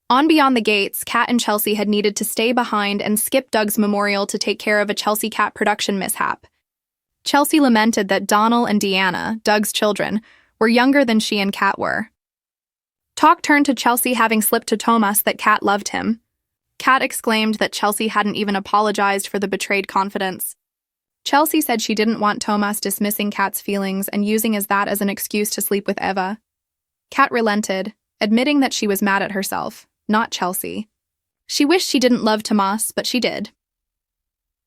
On Beyond the Gates, Kat and Chelsea had needed to stay behind and skip Doug's memorial to take care of a Chelsea Cat production mishap. Chelsea lamented that Donald and Deanna, Doug's children, were younger than she and Kat were. Talk turned to Chelsea having slipped to Thomas that Kat loved him. Kat exclaimed that Chelsea hadn't even apologized for the betrayed confidence. Chelsea said she didn't want Thomas dismissing Kat's feelings and using that as an excuse to sleep with Eva. Kat relented, admitting that she was mad at herself, not Chelsea. She wished she didn't love Thomas, but she did.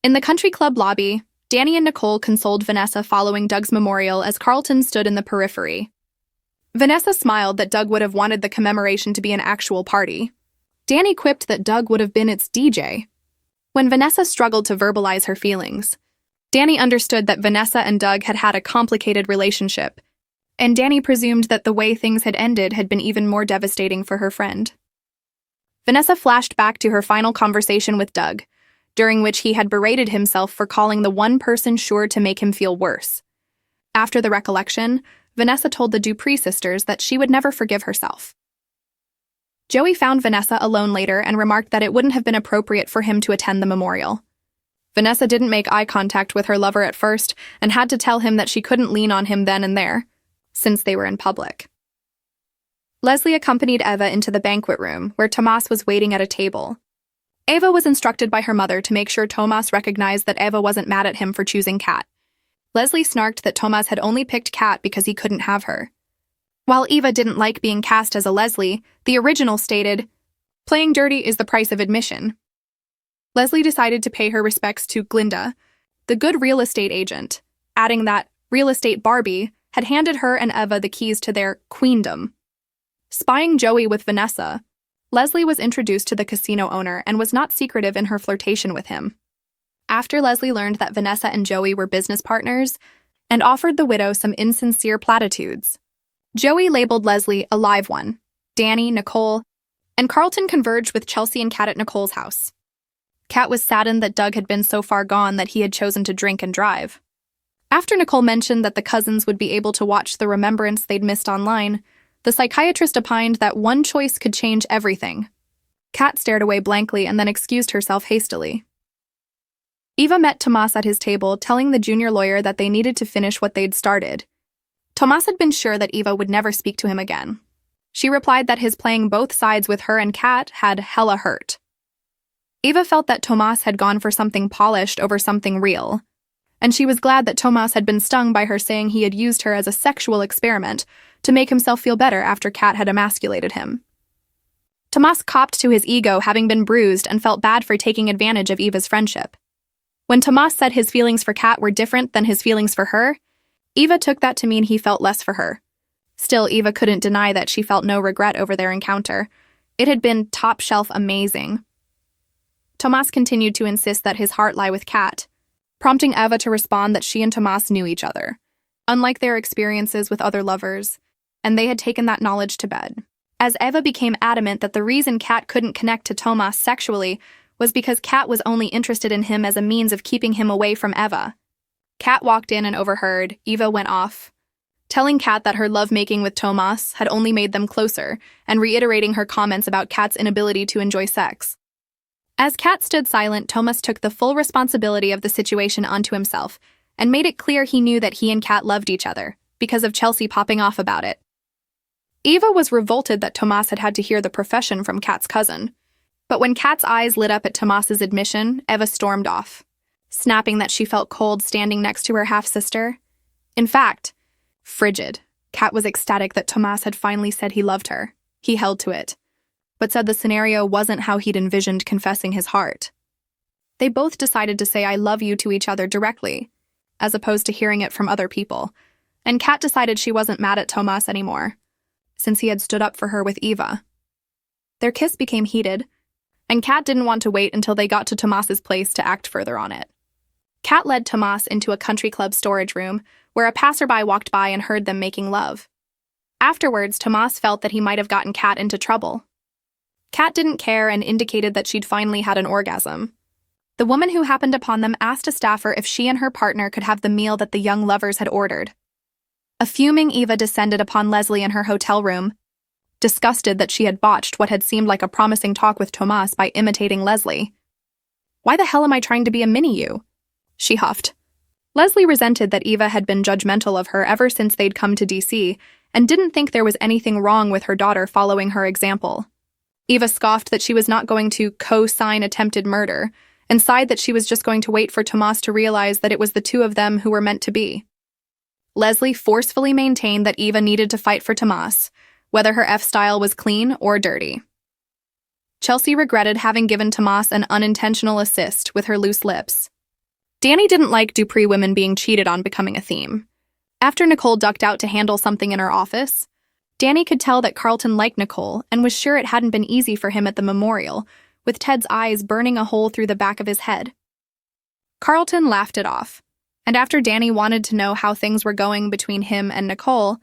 In the country club lobby, Danny and Nicole consoled Vanessa following Doug's memorial as Carlton stood in the periphery. Vanessa smiled that Doug would have wanted the commemoration to be an actual party. Danny quipped that Doug would have been its DJ. When Vanessa struggled to verbalize her feelings, Danny understood that Vanessa and Doug had had a complicated relationship, and Danny presumed that the way things had ended had been even more devastating for her friend. Vanessa flashed back to her final conversation with Doug, during which he had berated himself for calling the one person sure to make him feel worse. After the recollection, Vanessa told the Dupree sisters that she would never forgive herself. Joey found Vanessa alone later and remarked that it wouldn't have been appropriate for him to attend the memorial. Vanessa didn't make eye contact with her lover at first and had to tell him that she couldn't lean on him then and there, since they were in public. Leslie accompanied Eva into the banquet room, where Tomas was waiting at a table. Eva was instructed by her mother to make sure Tomas recognized that Eva wasn't mad at him for choosing Kat. Leslie snarked that Tomas had only picked Kat because he couldn't have her. While Eva didn't like being cast as a Leslie, the original stated, "Playing dirty is the price of admission." Leslie decided to pay her respects to Glinda, the good real estate agent, adding that real estate Barbie had handed her and Eva the keys to their queendom. Spying Joey with Vanessa, Leslie was introduced to the casino owner and was not secretive in her flirtation with him. After Leslie learned that Vanessa and Joey were business partners and offered the widow some insincere platitudes, Joey labeled Leslie a live one. Danny, Nicole, and Carlton converged with Chelsea and Kat at Nicole's house. Kat was saddened that Doug had been so far gone that he had chosen to drink and drive. After Nicole mentioned that the cousins would be able to watch the remembrance they'd missed online, the psychiatrist opined that one choice could change everything. Kat stared away blankly and then excused herself hastily. Eva met Tomas at his table, telling the junior lawyer that they needed to finish what they'd started. Tomas had been sure that Eva would never speak to him again. She replied that his playing both sides with her and Kat had hella hurt. Eva felt that Tomas had gone for something polished over something real, and she was glad that Tomas had been stung by her saying he had used her as a sexual experiment to make himself feel better after Kat had emasculated him. Tomas copped to his ego having been bruised and felt bad for taking advantage of Eva's friendship. When Tomas said his feelings for Kat were different than his feelings for her, Eva took that to mean he felt less for her. Still, Eva couldn't deny that she felt no regret over their encounter. It had been top-shelf amazing. Tomas continued to insist that his heart lie with Kat, prompting Eva to respond that she and Tomas knew each other, unlike their experiences with other lovers, and they had taken that knowledge to bed. As Eva became adamant that the reason Kat couldn't connect to Tomas sexually was because Kat was only interested in him as a means of keeping him away from Eva. Kat walked in and overheard. Eva went off, telling Kat that her lovemaking with Tomas had only made them closer, and reiterating her comments about Kat's inability to enjoy sex. As Kat stood silent, Tomas took the full responsibility of the situation onto himself and made it clear he knew that he and Kat loved each other, because of Chelsea popping off about it. Eva was revolted that Tomas had had to hear the profession from Kat's cousin, but when Kat's eyes lit up at Tomas's admission, Eva stormed off, snapping that she felt cold standing next to her half-sister. In fact, frigid. Kat was ecstatic that Tomas had finally said he loved her. He held to it, but said the scenario wasn't how he'd envisioned confessing his heart. They both decided to say "I love you" to each other directly, as opposed to hearing it from other people, and Kat decided she wasn't mad at Tomas anymore, since he had stood up for her with Eva. Their kiss became heated, and Kat didn't want to wait until they got to Tomas's place to act further on it. Kat led Tomas into a country club storage room, where a passerby walked by and heard them making love. Afterwards, Tomas felt that he might have gotten Kat into trouble. Kat didn't care and indicated that she'd finally had an orgasm. The woman who happened upon them asked a staffer if she and her partner could have the meal that the young lovers had ordered. A fuming Eva descended upon Leslie in her hotel room, disgusted that she had botched what had seemed like a promising talk with Tomas by imitating Leslie. "Why the hell am I trying to be a mini-you?" she huffed. Leslie resented that Eva had been judgmental of her ever since they'd come to DC and didn't think there was anything wrong with her daughter following her example. Eva scoffed that she was not going to co-sign attempted murder and sighed that she was just going to wait for Tomas to realize that it was the two of them who were meant to be. Leslie forcefully maintained that Eva needed to fight for Tomas, whether her F-style was clean or dirty. Chelsea regretted having given Tomas an unintentional assist with her loose lips. Danny didn't like Dupree women being cheated on becoming a theme. After Nicole ducked out to handle something in her office, Danny could tell that Carlton liked Nicole and was sure it hadn't been easy for him at the memorial, with Ted's eyes burning a hole through the back of his head. Carlton laughed it off, and after Danny wanted to know how things were going between him and Nicole,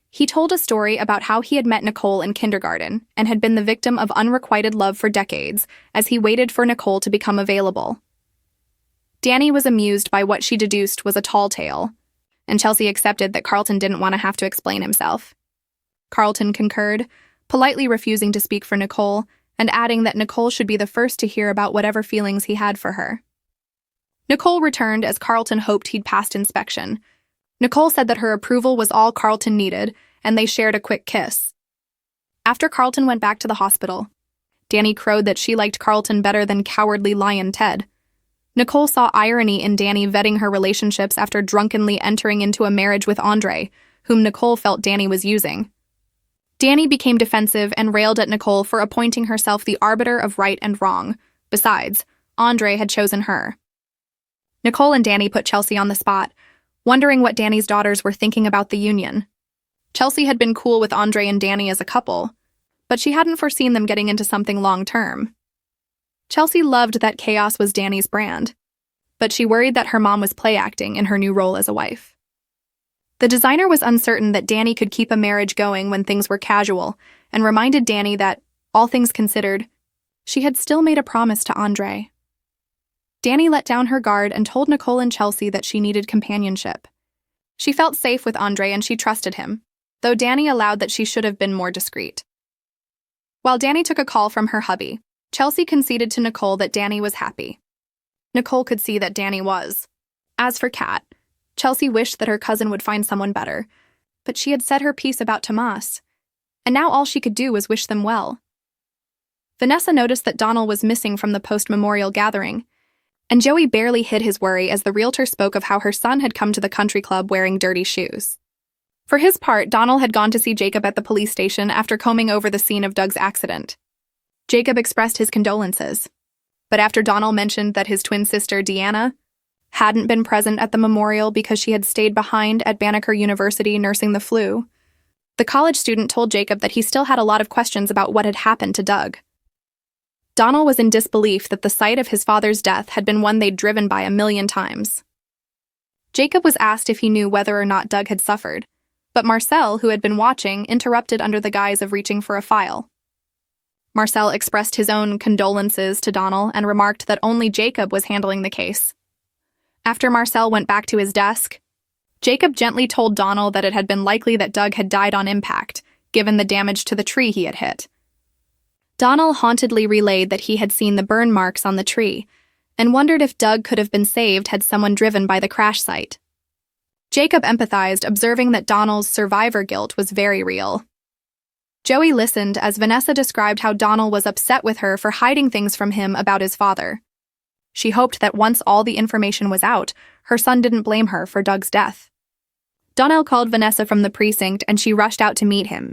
he told a story about how he had met Nicole in kindergarten and had been the victim of unrequited love for decades as he waited for Nicole to become available. Danny was amused by what she deduced was a tall tale, and Chelsea accepted that Carlton didn't want to have to explain himself. Carlton concurred, politely refusing to speak for Nicole and adding that Nicole should be the first to hear about whatever feelings he had for her. Nicole returned as Carlton hoped he'd passed inspection. Nicole said that her approval was all Carlton needed, and they shared a quick kiss. After Carlton went back to the hospital, Danny crowed that she liked Carlton better than cowardly lion Ted. Nicole saw irony in Danny vetting her relationships after drunkenly entering into a marriage with Andre, whom Nicole felt Danny was using. Danny became defensive and railed at Nicole for appointing herself the arbiter of right and wrong. Besides, Andre had chosen her. Nicole and Danny put Chelsea on the spot, wondering what Danny's daughters were thinking about the union. Chelsea had been cool with Andre and Danny as a couple, but she hadn't foreseen them getting into something long-term. Chelsea loved that chaos was Danny's brand, but she worried that her mom was play-acting in her new role as a wife. The designer was uncertain that Danny could keep a marriage going when things were casual, and reminded Danny that, all things considered, she had still made a promise to Andre. Danny let down her guard and told Nicole and Chelsea that she needed companionship. She felt safe with Andre and she trusted him, though Danny allowed that she should have been more discreet. While Danny took a call from her hubby, Chelsea conceded to Nicole that Danny was happy. Nicole could see that Danny was. As for Kat, Chelsea wished that her cousin would find someone better, but she had said her piece about Tomas, and now all she could do was wish them well. Vanessa noticed that Donald was missing from the post-memorial gathering, and Joey barely hid his worry as the realtor spoke of how her son had come to the country club wearing dirty shoes. For his part, Donald had gone to see Jacob at the police station after combing over the scene of Doug's accident. Jacob expressed his condolences, but after Donald mentioned that his twin sister, Deanna, hadn't been present at the memorial because she had stayed behind at Banneker University nursing the flu, the college student told Jacob that he still had a lot of questions about what had happened to Doug. Donald was in disbelief that the sight of his father's death had been one they'd driven by 1,000,000 times. Jacob was asked if he knew whether or not Doug had suffered, but Marcel, who had been watching, interrupted under the guise of reaching for a file. Marcel expressed his own condolences to Donald and remarked that only Jacob was handling the case. After Marcel went back to his desk, Jacob gently told Donald that it had been likely that Doug had died on impact, given the damage to the tree he had hit. Donald hauntedly relayed that he had seen the burn marks on the tree and wondered if Doug could have been saved had someone driven by the crash site. Jacob empathized, observing that Donald's survivor guilt was very real. Joey listened as Vanessa described how Donald was upset with her for hiding things from him about his father. She hoped that once all the information was out, her son didn't blame her for Doug's death. Donnell called Vanessa from the precinct and she rushed out to meet him.